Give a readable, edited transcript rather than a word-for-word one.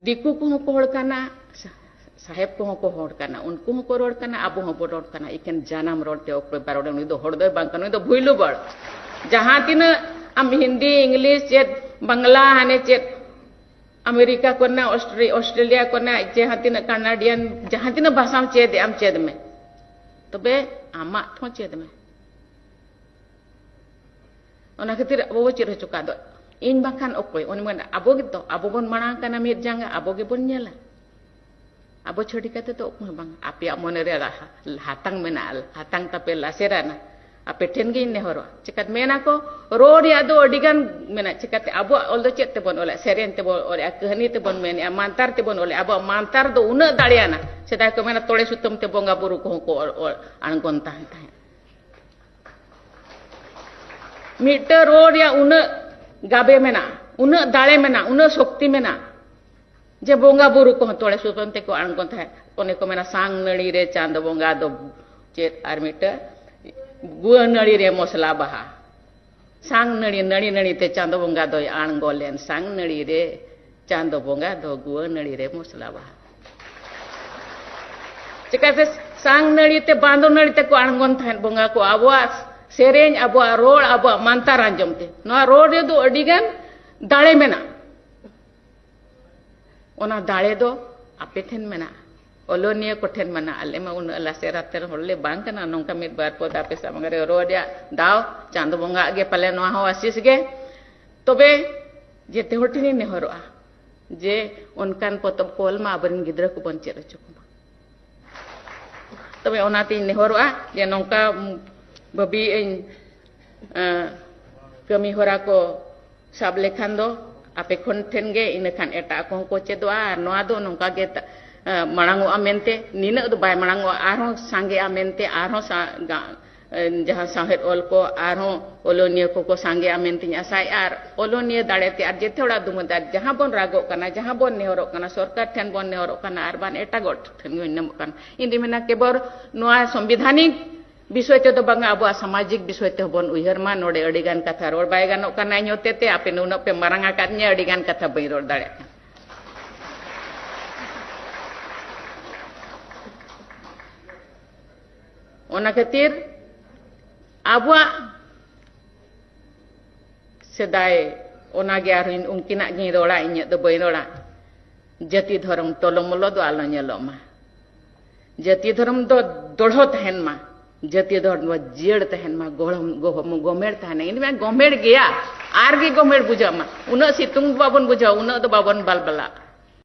दिकू को हड़ करना साहेब को हड़ करना उनको को रोड करना अब हबो रोड करना इकेन जानम रोडते ओकरे बारोडे उनी दो हड़ दो बांग उनी दो भुइलु बड़ जहां तीन आम हिंदी इंग्लिश चेत बांग्ला हाने चेत अमेरिका कोना ऑस्ट्रेलिया कोना जहां तीन कनाडियन जहां तीन भाषा चेद आम चेद में तबे आमा ठो चेद में ओना खातिर अब चेद चुका दो इन बाखान ओकोय उन मन अबो गितो अबो बन मांग कना मिट जांगा अबो गे बन नेला अबो छोड़ी कते तो बांग आपे मने रे हातंग मेना हातंग तपे लासेराना आपे ठेन गे नेहरो चिकत मेना को रोड या दो अडिगान मेना चिकत अबो ऑल दो चेत ते बन ओले सेरेन ते बन ओले कहनी ते बन मेने मानतार ते बन ओले अबो मानतार दो उना दाड़ियाना सेदा को मेना तोड़े सुतम ते बोंगा बुरु को अणगोन ताहन ताहन मीटर रोड या उना गाबे मेना उना दाड़े मेना उना शक्ति मेना जे बोंगा बुरु को तोड़े सुतम ते को अणगोन ताहन ओने को मेना सांग नड़ी रे चांद बोंगा दो चेत आर मीटर गुआ नड़ी रे मसला बहा सांग नड़ी नड़ी नड़ी ते चांद बोंगा दो आणगोलेन सांग नड़ी रे चांद बोंगा दो गुआ नड़ी रे मसला बहा चिकाते सांग नड़ी ते बांधो नड़ी ते को आणगोन थान बोंगा को आबवा सेरेन आबवा रोड आबवा मानतार आंजमते नो रोड रे दो अडिगान दाड़े मेना ओना दाड़े दो आपे ठेन मेना ओलोनिया कोठेन मना अले मा उन लासेराते होले बांग कना नोंका मिट बार पद आपे सामगरे रोडिया दाव चांद बोंगा गे पले नो हो आशीष गे तबे जेते होटिनी नेहरोआ जे उनकान पतब कोल मा अबरिन गिद्रा को बन चेर चुकुमा तबे ओनाती नेहरोआ जे नोंका बबी कमी होरा को साब लेखान दो आपे खन ठेन गे इनखान एटा को चेदवा नोआ दो नोंका गे मांगो मेनते नीना दो बाय मांगो आरो सांगे मेनते आरो जहां साहेद ओल को आरो ओलोनिया को सांगे मेनते आसाय आर ओलोनिया दाड़ेते आर जे थोड़ा दुमदार जहां बन रागो कना जहां बन नेहरो कना सरकार ठेन बन नेहरो कना आर बान एटा गोट ठेन नम कन इंदि मेना केबर नोआ संविधानिक विषय ते दो बांगा अब सामाजिक विषय ते बन उहर मा नोडे अडिगान कथा रोड बाय गानो कना न्योते आपे नुना पे मारंगा कान्या अडिगान कथा बई रोड दाड़े ओना खातिर आबवा सेदाय ओना गे आर उनकिना गी रोड़ा इन दो बई रोड़ा जाति धर्म तोलमलो दो आलो नेलो मा जाति धर्म दो दोढ़ो तहन मा जाति धर्म जेड़ तहन मा गोमेड़ तहन इन में गोमेड़ गया आर गे गोमेड़ बुझा मा उना सितुंग बाबन बुझा उना दो बाबन बालबला